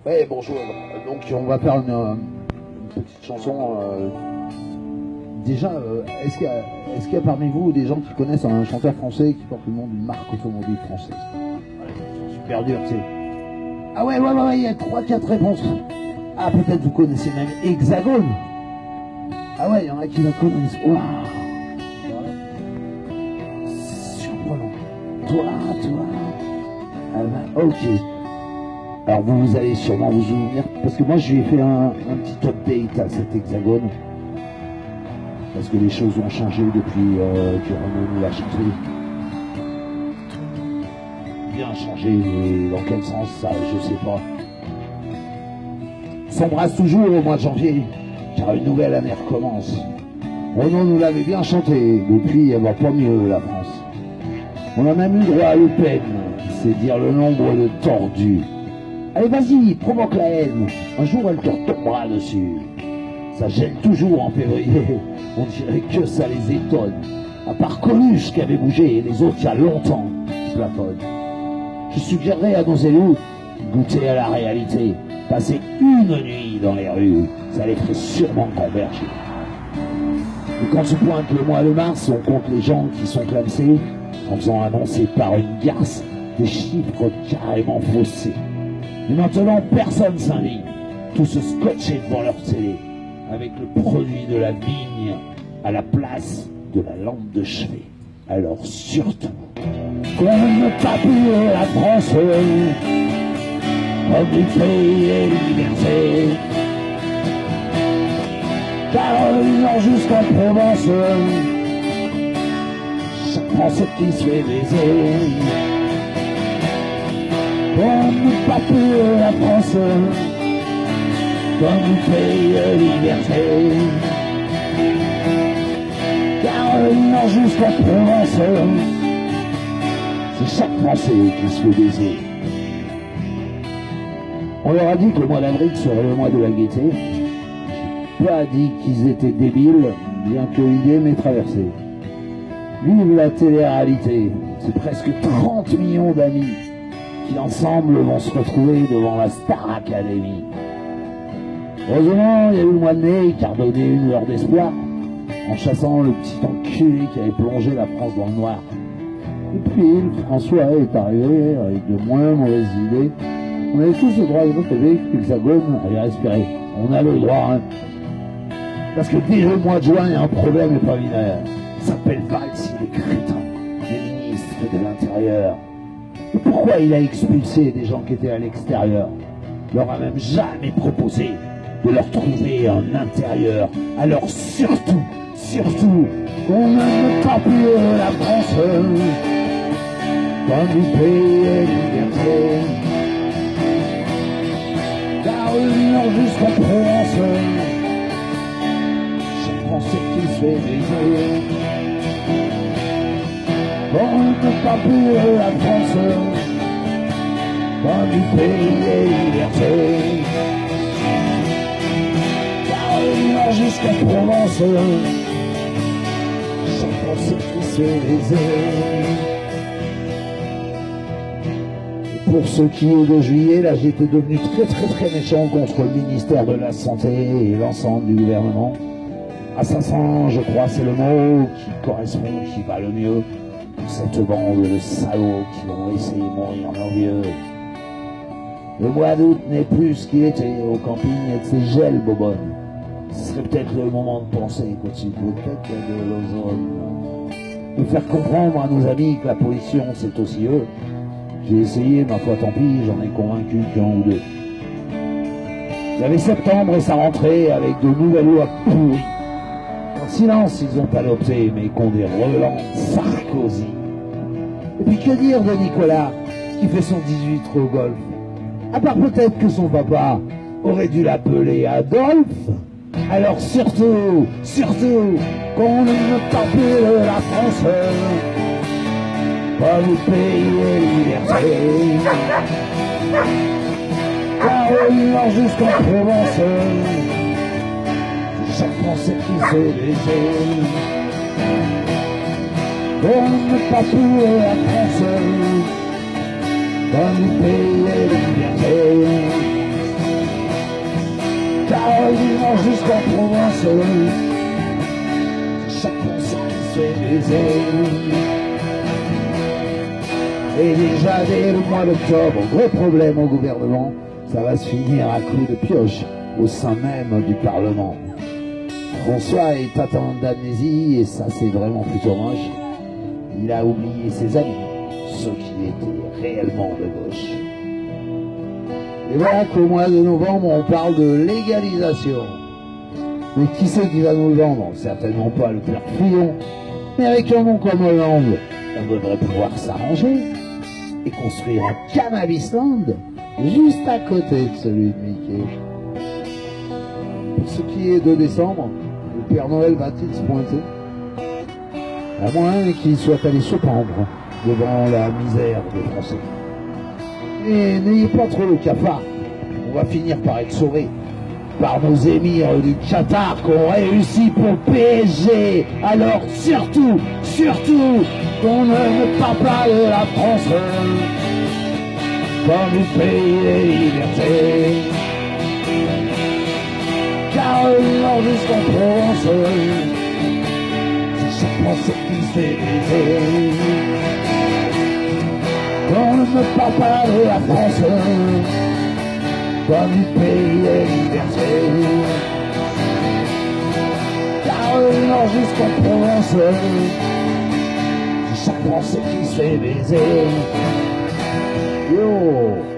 Ouais, bonjour. Donc on va faire une petite chanson. Déjà, est-ce qu'il y a parmi vous des gens qui connaissent un chanteur français qui porte le nom d'une marque automobile française? C'est super dur, tu sais. Ah ouais, il y a 3-4 réponses. Ah, peut-être vous connaissez même Hexagone. Ah ouais, il y en a qui la connaissent. Waouh, surprenant. Toi. Ah bah, ok. Alors vous allez sûrement vous souvenir, parce que moi je lui ai fait un petit update à cet Hexagone, parce que les choses ont changé depuis que Renaud nous l'a chanté. Bien changé, et dans quel sens ça, je sais pas. On s'embrasse toujours au mois de janvier, car une nouvelle année recommence. Renaud nous l'avait bien chanté, depuis elle va pas mieux la France. On a même eu droit à Le Pen, c'est dire le nombre de tordus. Allez, vas-y, provoque la haine. Un jour, elle te retombera dessus. Ça gêne toujours en février. On dirait que ça les étonne. À part Coluche qui avait bougé et les autres il y a longtemps qui plafonnent. Je suggérerais à nos élus de goûter à la réalité. Passer une nuit dans les rues, ça les ferait sûrement converger. Et quand se pointe le mois de mars, on compte les gens qui sont clamsés en faisant annoncer par une garce des chiffres carrément faussés. Et maintenant, personne s'indigne. Tous se scotchés devant leur télé, avec le produit de la vigne à la place de la lampe de chevet. Alors surtout, qu'on ne pas plus la France, comme du pays et liberté. Car jusqu'en Provence, chaque Français qui se fait baiser. On ne pas plus la France, comme du pays de liberté. Car jusqu'en Provence, c'est chaque Français qui se fait baiser. On leur a dit que le mois d'avril serait le mois de la gaieté. J'ai pas dit qu'ils étaient débiles, bien que l'idée m'ait traversé. Vive la télé-réalité, c'est presque 30 millions d'amis qui ensemble vont se retrouver devant la Star Academy. Heureusement, il y a eu le mois de mai qui a redonné une lueur d'espoir en chassant le petit enculé qui avait plongé la France dans le noir. Et puis, François est arrivé avec de moins mauvaises idées. On avait tous le droit de notre télé, qu'Hexagone allait respirer. On a le droit, hein. Parce que dès le mois de juin, il y a un problème pas binaire. Il s'appelle Valls, il est crétin, le ministre de l'Intérieur. Et pourquoi il a expulsé des gens qui étaient à l'extérieur? Il leur a même jamais proposé de leur trouver un intérieur. Alors surtout, qu'on n'aime pas plus la France, comme du pays et liberté. Car l'Union jusqu'en Provence, chaque Français qui se fait baiser. On ne peut pas plus la France, comme du pays et liberté. Car l'Union jusqu'en Provence, chaque Français qui se fait baiser. Pour ce qui est de juillet, là j'étais devenu très méchant contre le ministère de la Santé et l'ensemble du gouvernement. Assassin, je crois, c'est le mot qui correspond, qui va le mieux. Cette bande de salauds qui vont laisser mourir leurs vieux. Le mois d'août n'est plus ce qu'il était au camping et de ses gels bobonnes. Ce serait peut-être le moment de penser qu'au-dessus de vos têtes, il y a de l'ozone. De faire comprendre à nos amis que la pollution c'est aussi eux. J'ai essayé, ma foi tant pis, j'en ai convaincu qu'un ou deux. Il y avait septembre et sa rentrée avec de nouvelles lois pourries. En silence, ils ont adopté, mais qu'on des relents Sarkozy. Et puis que dire de Nicolas, qui fait son 18 au golf? À part peut-être que son papa aurait dû l'appeler Adolphe. Alors surtout, qu'on ne pas plus la France, pas le pays et liberté. Car au nord jusqu'en Provence, chaque Français qui se fait baiser. On ne pas plus la France, dans le pays et liberté. Nord jusqu'en Provence, chaque Français qui se fait baiser. Et déjà dès le mois d'octobre, gros problème au gouvernement, ça va se finir à coups de pioche au sein même du Parlement. François est atteint d'amnésie et ça c'est vraiment plutôt moche. Il a oublié ses amis, ceux qui étaient réellement de gauche. Et voilà qu'au mois de novembre on parle de légalisation. Mais qui c'est qui va nous le vendre? Certainement pas le père Fillon. Mais avec un nom comme Hollande, on devrait pouvoir s'arranger et construire un Cannabisland juste à côté de celui de Mickey. Pour ce qui est de décembre, le Père Noël va-t-il se pointer? À moins qu'il soit allé se pendre devant la misère des Français. Et n'ayez pas trop le cafard, on va finir par être sauvés par nos émirs du Qatar qui ont réussi pour le PSG. Alors surtout, qu'on ne parle pas de la France comme du pays des libertés. Car le Nord jusqu'en Provence, c'est chaque Français qui se fait baiser. Qu'on ne parle pas de la France comme du pays des libertés. Car le Nord jusqu'en Provence, c'est chaque Français qui se fait baiser. Yo!